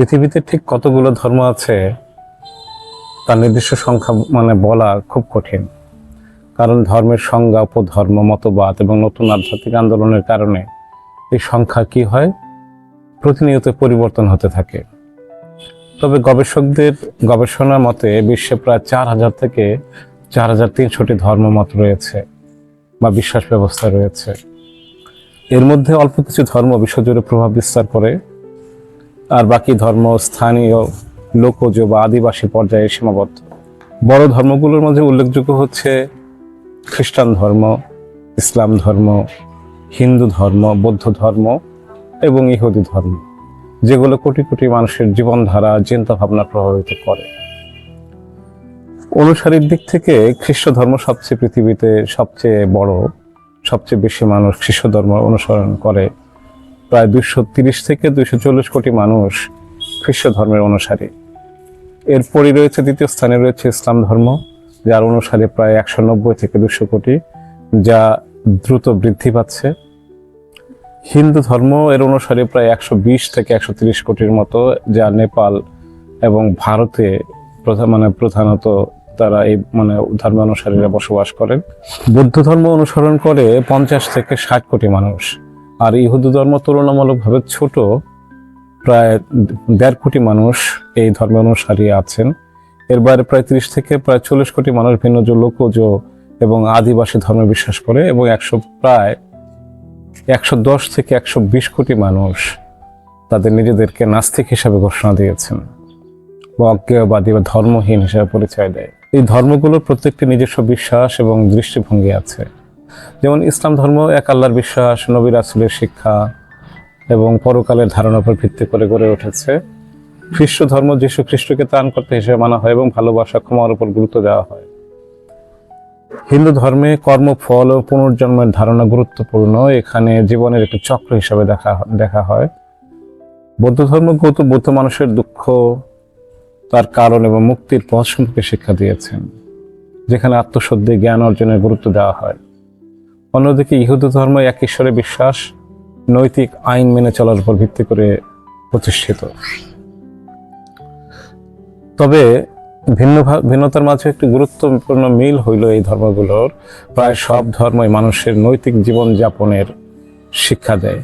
পৃথিবীতে ঠিক কতগুলো ধর্ম আছে তার নির্দিষ্ট সংখ্যা বলা খুব কঠিন। কারণ ধর্মের সংজ্ঞা, উপধর্ম, মতবাদ এবং নতুন আধ্যাত্মিক আন্দোলনের কারণে এই সংখ্যা কি হয়, প্রতিনিয়ত পরিবর্তন হতে থাকে। তবে গবেষকদের গবেষণার মতে বিশ্বে প্রায় 4000 থেকে 4300টি ধর্মমত রয়েছে বা বিশ্বাস ব্যবস্থা রয়েছে। এর মধ্যে অল্প কিছু ধর্ম বিশ্বজুড়ে প্রভাব বিস্তার করে, আর বাকি ধর্ম স্থানীয়, লোকজ বা আদিবাসী পর্যায়ে সীমাবদ্ধ। বড় ধর্মগুলোর মধ্যে উল্লেখযোগ্য হচ্ছে খ্রিস্টান ধর্ম, ইসলাম ধর্ম, হিন্দু ধর্ম, বৌদ্ধ ধর্ম এবং ইহুদি ধর্ম, যেগুলো কোটি কোটি মানুষের জীবনধারা, চিন্তাভাবনা প্রভাবিত করে। অনুসারীর দিক থেকে খ্রিস্ট ধর্ম পৃথিবীতে সবচেয়ে বড়, সবচেয়ে বেশি মানুষ খ্রিস্ট ধর্ম অনুসরণ করে। প্রায় 230 থেকে 240 কোটি মানুষ খ্রিস্ট ধর্মের অনুসারী। এরপরই রয়েছে, দ্বিতীয় স্থানে রয়েছে ইসলাম ধর্ম, যার অনুসারী প্রায় 190 থেকে 200 কোটি, যা দ্রুত বৃদ্ধি পাচ্ছে। হিন্দু ধর্ম এর অনুসারী প্রায় 120 থেকে 130 কোটির মতো, যা নেপাল এবং ভারতে প্রধানত তারা এই ধর্ম অনুসারীরা বসবাস করেন। বৌদ্ধ ধর্ম অনুসরণ করে 50 থেকে 60 কোটি মানুষ। আর ইহুদি ধর্ম তুলনামূলকভাবে ছোট, প্রায় 1.5 কোটি মানুষ এই ধর্ম অনুসারী আছেন। এর বাইরে প্রায় 30 থেকে প্রায় 40 কোটি মানুষ ভিন্ন লোকজ এবং আদিবাসী ধর্মে বিশ্বাস করে, এবং প্রায় 110 থেকে 120 কোটি মানুষ তাদের নিজেদেরকে নাস্তিক হিসাবে ঘোষণা দিয়েছেন বা অজ্ঞেয়বাদী বা ধর্মহীন হিসাবে পরিচয় দেয়। এই ধর্মগুলোর প্রত্যেকটি নিজস্ব বিশ্বাস এবং দৃষ্টিভঙ্গি আছে। যেমন ইসলাম ধর্ম এক আল্লাহর বিশ্বাস, নবী রাসূলের শিক্ষা এবং পরকালের ধারণার উপর ভিত্তি করে গড়ে উঠেছে। খ্রিস্ট ধর্ম যীশু খ্রিস্টকে ত্রাণকর্তা হিসেবে মানা হয় এবং ভালোবাসা, ক্ষমার উপর গুরুত্ব দেওয়া হয়। হিন্দু ধর্মে কর্মফল ও পুনর্জন্মের ধারণা গুরুত্বপূর্ণ, এখানে জীবনের একটি চক্র হিসাবে দেখা হয়। বৌদ্ধ ধর্ম বৌদ্ধ মানুষের দুঃখ, তার কারণ এবং মুক্তির পথ সম্পর্কে শিক্ষা দিয়েছেন, যেখানে আত্মশুদ্ধি, জ্ঞান অর্জনের গুরুত্ব দেওয়া হয়। অন্যদিকে ইহুদি ধর্ম এক ঈশ্বরে বিশ্বাস, নৈতিক আইন মেনে চলার উপর ভিত্তি করে প্রতিষ্ঠিত। তবে ভিন্নতার মাঝে একটি গুরুত্বপূর্ণ মিল হইল এই ধর্মগুলোর প্রায় সব ধর্মই মানুষের নৈতিক জীবনযাপনের শিক্ষা দেয়।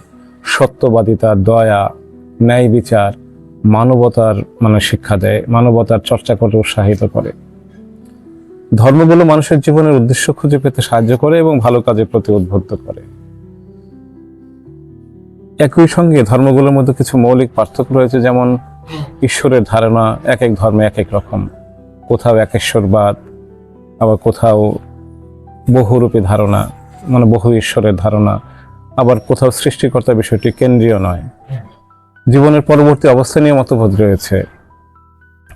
সত্যবাদিতা, দয়া, ন্যায় বিচার, মানবতার শিক্ষা দেয়, মানবতার চর্চা করতে উৎসাহিত করে। ধর্মগুলো মানুষের জীবনের উদ্দেশ্য খুঁজে পেতে সাহায্য করে এবং ভালো কাজের প্রতি উদ্বুদ্ধ করে। একই সঙ্গে ধর্মগুলোর মধ্যে কিছু মৌলিক পার্থক্য রয়েছে, যেমন ঈশ্বরের ধারণা এক এক ধর্মে এক এক রকম। কোথাও একেশ্বরবাদ, আবার কোথাও বহুরূপী ধারণা, বহু ঈশ্বরের ধারণা, আবার কোথাও সৃষ্টিকর্তার বিষয়টি কেন্দ্রীয় নয়। জীবনের পরবর্তী অবস্থা নিয়ে মতভেদ রয়েছে।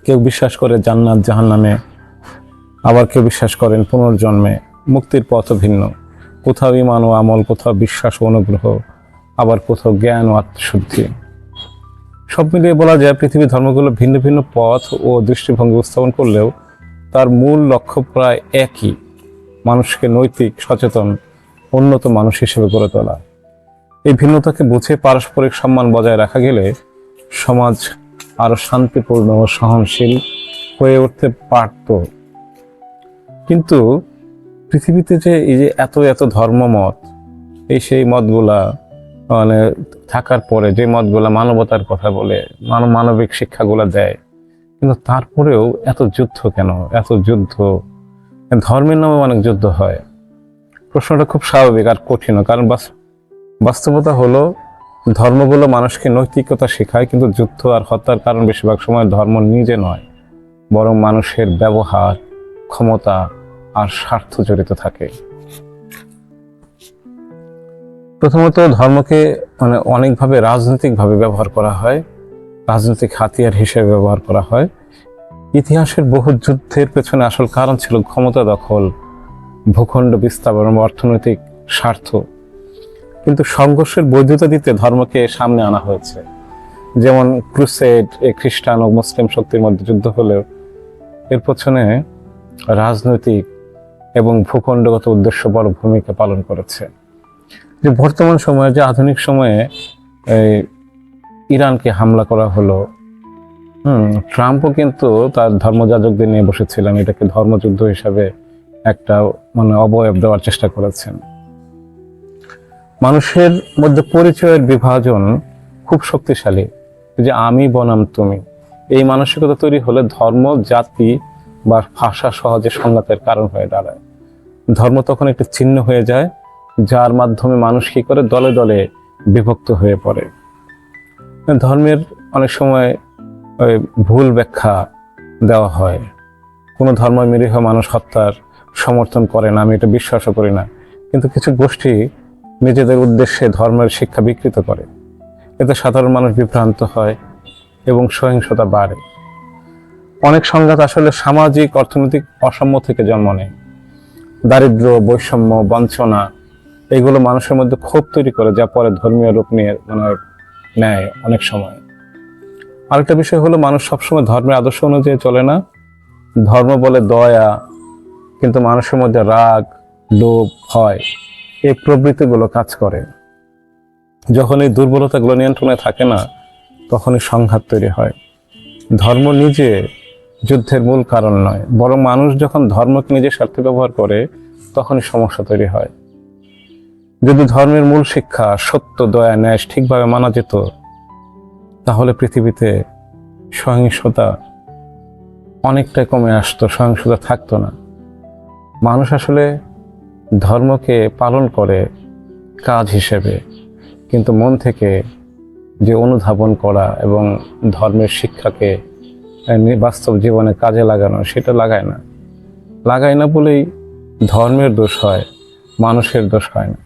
কেউ বিশ্বাস করে জান্নাত জাহান্নামে, আবার কেউ বিশ্বাস করেন পুনর্জন্মে। মুক্তির পথও ভিন্ন, কোথাও ঈমান ও আমল, কোথাও বিশ্বাস ও অনুগ্রহ, আবার কোথাও জ্ঞান ও আত্মশুদ্ধি। সব মিলিয়ে বলা যায় পৃথিবীর ধর্মগুলো ভিন্ন ভিন্ন পথ ও দৃষ্টিভঙ্গি উপস্থাপন করলেও তার মূল লক্ষ্য প্রায় একই: মানুষকে নৈতিক, সচেতন, উন্নত মানুষ হিসেবে গড়ে তোলা। এই ভিন্নতাকে বুঝে পারস্পরিক সম্মান বজায় রাখা গেলে সমাজ আরো শান্তিপূর্ণ ও সহনশীল হয়ে উঠতে পারত। কিন্তু পৃথিবীতে যে এই যে এত ধর্মমত, সেই মতগুলা থাকার পরে, যে মতগুলা মানবতার কথা বলে, মানবিক শিক্ষাগুলা দেয়, কিন্তু তারপরেও এত যুদ্ধ কেন? এত যুদ্ধ, ধর্মের নামে অনেক যুদ্ধ হয়। প্রশ্নটা খুব স্বাভাবিক আর কঠিন, কারণ বাস্তবতা হলো ধর্মগুলো মানুষকে নৈতিকতা শেখায়, কিন্তু যুদ্ধ আর হত্যার কারণ বেশিরভাগ সময় ধর্ম নিজে নয়, বরং মানুষের ব্যবহার, ক্ষমতা আর স্বার্থ জড়িত থাকে। প্রথমত ধর্মকে অনেকভাবে রাজনৈতিকভাবে ব্যবহার করা হয়, রাজনৈতিক হাতিয়ার হিসেবে ব্যবহার করা হয়। ইতিহাসের বহু যুদ্ধের পেছনে আসল কারণ ছিল ক্ষমতা দখল, ভূখণ্ড বিস্তার এবং অর্থনৈতিক স্বার্থ। কিন্তু সংঘর্ষের বৈধতা দিতে ধর্মকে সামনে আনা হয়েছে। যেমন ক্রুসেড, খ্রিস্টান ও মুসলিম শক্তির মধ্যে যুদ্ধ হলেও এর পেছনে রাজনৈতিক এবং ভূখণ্ডগত উদ্দেশ্য বড় ভূমিকা পালন করেছে। যে বর্তমান সময়ে, যে আধুনিক সময়ে ইরানকে হামলা করা হলো, ট্রাম্পও কিন্তু তার ধর্মযাজকদের নিয়ে বসেছিলেন, এটাকে ধর্মযুদ্ধ হিসাবে একটা অবয়ব দেওয়ার চেষ্টা করেছেন। মানুষের মধ্যে পরিচয়ের বিভাজন খুব শক্তিশালী, যে আমি বনাম তুমি, এই মানসিকতা তৈরি হলে ধর্ম, জাতি বা ভাষা সহজে সংঘাতের কারণ হয়ে দাঁড়ায়। ধর্ম তখন একটি চিহ্ন হয়ে যায়, যার মাধ্যমে মানুষ কি করে দলে দলে বিভক্ত হয়ে পড়ে। ধর্মের অনেক সময় ভুল ব্যাখ্যা দেওয়া হয়। কোনো ধর্ম নিরীহ মানুষ হত্যার সমর্থন করে না, আমি এটা বিশ্বাসও করি না, কিন্তু কিছু গোষ্ঠী নিজেদের উদ্দেশ্যে ধর্মের শিক্ষা বিকৃত করে। এতে সাধারণ মানুষ বিভ্রান্ত হয় এবং সহিংসতা বাড়ে। অনেক সংঘাত আসলে সামাজিক অর্থনৈতিক অসাম্য থেকে জন্ম নেয়। দারিদ্র্য, বৈষম্য, বঞ্চনা এগুলো মানুষের মধ্যে ক্ষোভ তৈরি করে, যা পরে ধর্মীয় রূপ নিয়ে নেয় অনেক সময়। আরেকটা বিষয় হলো, মানুষ সবসময় ধর্মের আদর্শ অনুযায়ী চলে না। ধর্ম বলে দয়া, কিন্তু মানুষের মধ্যে রাগ, লোভ, ভয় এই প্রবৃত্তিগুলো কাজ করে। যখন এই দুর্বলতাগুলো নিয়ন্ত্রণে থাকে না, তখনই সংঘাত তৈরি হয়। ধর্ম নিজে যুদ্ধের মূল কারণ নয়, বরং মানুষ যখন ধর্মকে নিজের স্বার্থে ব্যবহার করে, তখনই সমস্যা তৈরি হয়। যদি ধর্মের মূল শিক্ষা সত্য, দয়া, ন্যায় ঠিকভাবে মানা যেত, তাহলে পৃথিবীতে সহিংসতা অনেকটাই কমে আসতো, সহিংসতা থাকতো না। মানুষ আসলে ধর্মকে পালন করে কাজ হিসেবে, কিন্তু মন থেকে যে অনুধাবন করা এবং ধর্মের শিক্ষাকে বাস্তব জীবনে কাজে লাগানো, সেটা লাগায় না বলেই ধর্মের দোষ হয়, মানুষের দোষ হয় না।